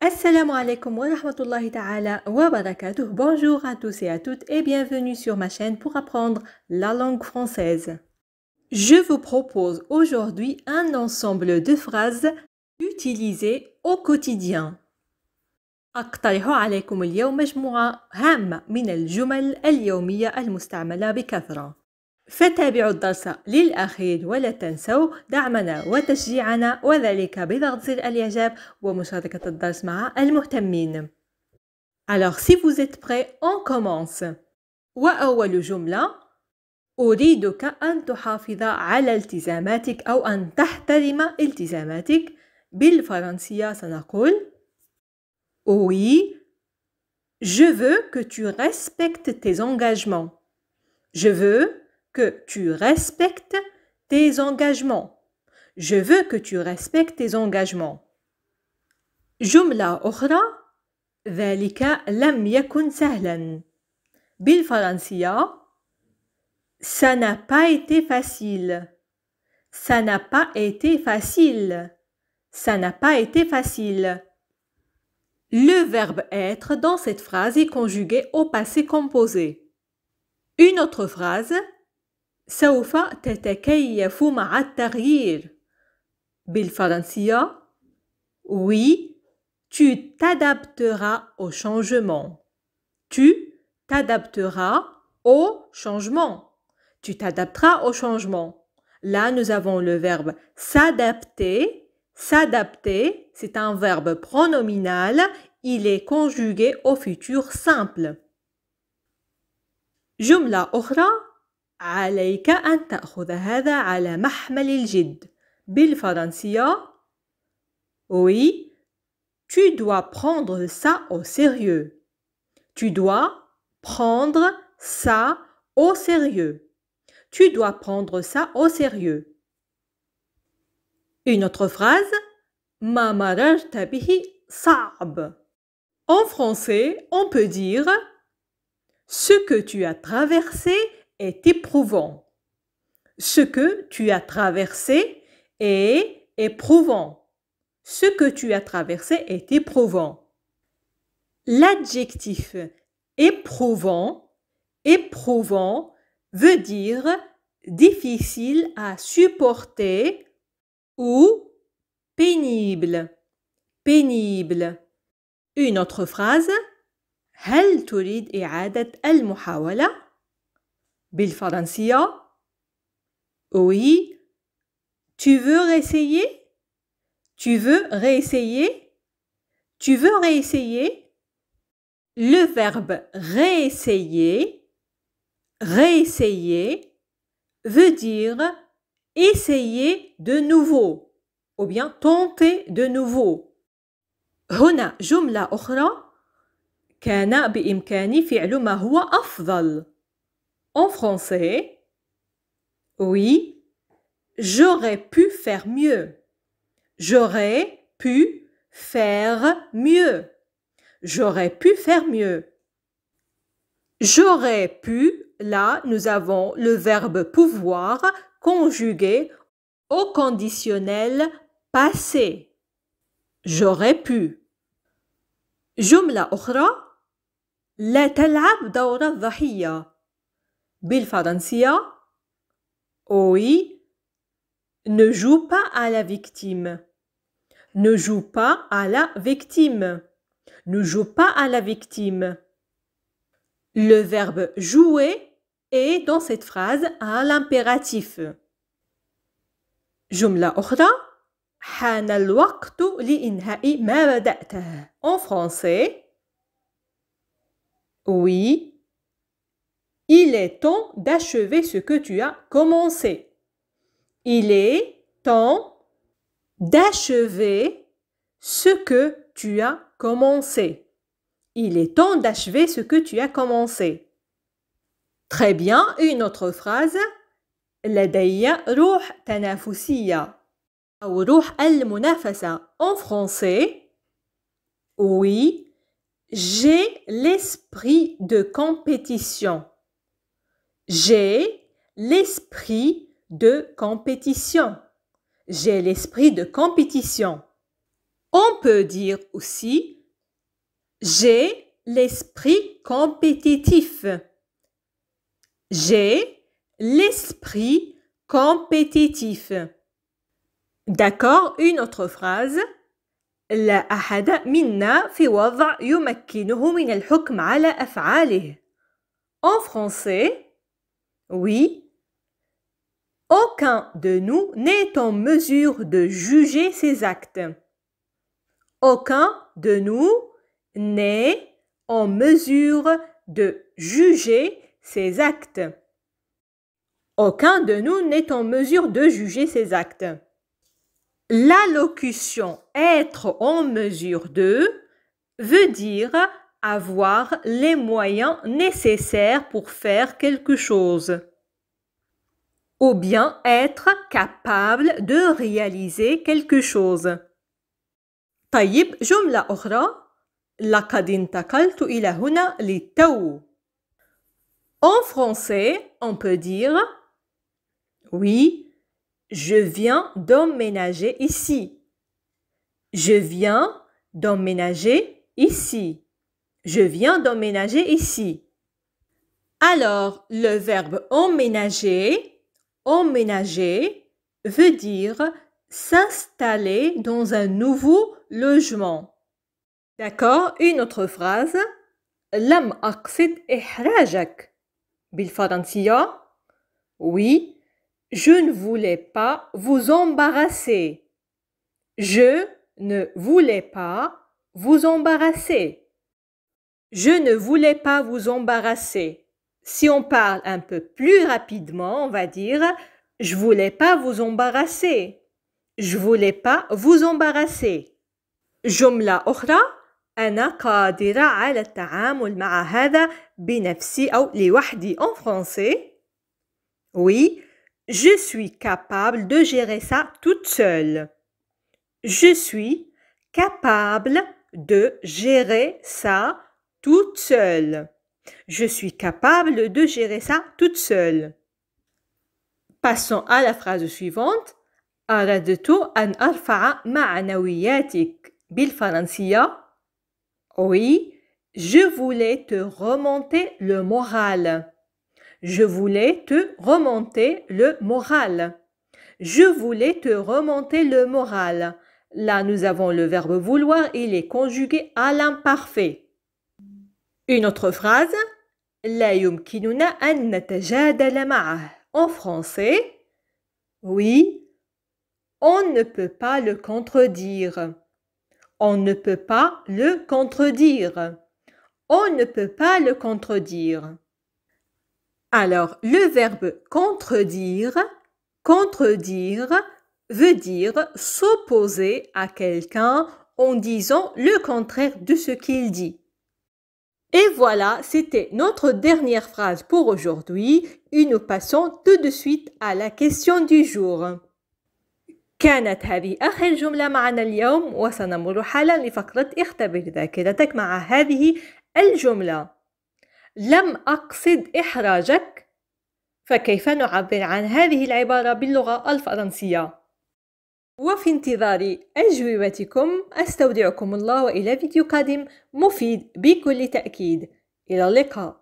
Assalamu alaikum wa rahmatullahi ta'ala wa barakatuh. Bonjour à tous et à toutes et bienvenue sur ma chaîne pour apprendre la langue française. Je vous propose aujourd'hui un ensemble de phrases utilisées au quotidien. أقترح عليكم اليوم مجموعة هامة من الجمل اليومية المستعملة بكثرة. فتابعوا الدرس للأخير ولا تنسوا دعمنا وتشجيعنا وذلك بضغط زر الإعجاب ومشاركة الدرس مع المهتمين. Alors si vous êtes prêts, on commence. وأول جملة: أريدك أن تحافظ على التزاماتك أو أن تحترم التزاماتك. بالفرنسية سنقول Oui, je veux que tu respectes tes engagements. Je veux que tu respectes tes engagements. Je veux que tu respectes tes engagements. جملة أخرى: ذلك لم يكن سهلا. بالفرنسية Ça n'a pas été facile. Ça n'a pas été facile. Ça n'a pas été facile. Le verbe être dans cette phrase est conjugué au passé composé. Une autre phrase: سوف تتكيف مع التغيير. بالفرنسية Oui, tu t'adapteras au changement. Tu t'adapteras au changement. Tu t'adapteras au changement. Là, nous avons le verbe s'adapter. S'adapter, c'est un verbe pronominal. Il est conjugué au futur simple. جملة أخرى: عليك أن تأخذ هذا على محمل الجد. بالفرنسية Oui, tu dois prendre ça au sérieux. Tu dois prendre ça au sérieux. Tu dois prendre ça au sérieux. Une autre phrase: ما مررت به صعب. En français, on peut dire ce que tu as traversé est éprouvant. Ce que tu as traversé est éprouvant. Ce que tu as traversé est éprouvant. L'adjectif éprouvant, éprouvant veut dire difficile à supporter ou pénible, pénible. Une autre phrase: هل تريد إعادة المحاولة؟ بالفرنسية Oui, tu veux réessayer? Tu veux réessayer? Tu veux réessayer? Le verbe réessayer, réessayer veut dire essayer de nouveau ou bien tenter de nouveau. هنا جملة أخرى: كان بإمكاني فعل ما هو أفضل. En français, Oui, j'aurais pu faire mieux. J'aurais pu faire mieux. J'aurais pu faire mieux. J'aurais pu, là, nous avons le verbe pouvoir conjugué au conditionnel passé. J'aurais pu. جملة أخرى: لا تلعب دور الضحية. بالفرنسية Oui, ne joue pas à la victime. Ne joue pas à la victime. Ne joue pas à la victime. Le verbe jouer est dans cette phrase à l'impératif. جملة أخرى: حان الوقت لإنهاء ما بدأته. En français, Oui, il est temps d'achever ce que tu as commencé. Il est temps d'achever ce que tu as commencé. Il est temps d'achever ce que tu as commencé. Très bien, une autre phrase: لدي روح تنافسية أو روح المنافسة. En français, Oui, j'ai l'esprit de compétition. J'ai l'esprit de compétition. J'ai l'esprit de compétition. On peut dire aussi j'ai l'esprit compétitif. J'ai l'esprit compétitif. D'accord, une autre phrase. لا أحد منا في وضع يمكنه من الحكم على أفعاله. En français, oui, aucun de nous n'est en mesure de juger ses actes. Aucun de nous n'est en mesure de juger ses actes. Aucun de nous n'est en mesure de juger ses actes. L'allocution être en mesure de veut dire avoir les moyens nécessaires pour faire quelque chose. Ou bien être capable de réaliser quelque chose. طيب جملة أخرى لقد انتقلت إلى هنا للتو. En français, on peut dire oui, je viens d'emménager ici. Je viens d'emménager ici. Je viens d'emménager ici. Alors, le verbe emménager, emménager veut dire s'installer dans un nouveau logement. D'accord, une autre phrase. لم أقصد إحراجك. بالفرنسية. Oui, je ne voulais pas vous embarrasser. Je ne voulais pas vous embarrasser. Je ne voulais pas vous embarrasser. Si on parle un peu plus rapidement, on va dire je voulais pas vous embarrasser. Je voulais pas vous embarrasser. جملة أخرى أنا قادرة على التعامل مع هذا بنفسي أو لوحدي en français. Oui, je suis capable de gérer ça toute seule. Je suis capable de gérer ça toute seule. Je suis capable de gérer ça toute seule. Passons à la phrase suivante. أردت أن أرفع معنوياتك بالفرنسية. Oui, je voulais te remonter le moral. Je voulais te remonter le moral. Je voulais te remonter le moral. Là, nous avons le verbe vouloir, il est conjugué à l'imparfait. Une autre phrase. لا يمكننا أن نتجادل معه. En français, oui, on ne peut pas le contredire. On ne peut pas le contredire. On ne peut pas le contredire. Alors, le verbe contredire, contredire veut dire s'opposer à quelqu'un en disant le contraire de ce qu'il dit. Et voilà, c'était notre dernière phrase pour aujourd'hui et nous passons tout de suite à la question du jour. كانت هذه آخر جملة معنا اليوم وسنمر حالا لفقرة اختبر ذاكرتك مع هذه الجملة. لم أقصد إحراجك. فكيف نعبر عن هذه العبارة باللغة الفرنسية؟ وفي انتظار أجوبتكم أستودعكم الله وإلى فيديو قادم مفيد بكل تأكيد. إلى اللقاء.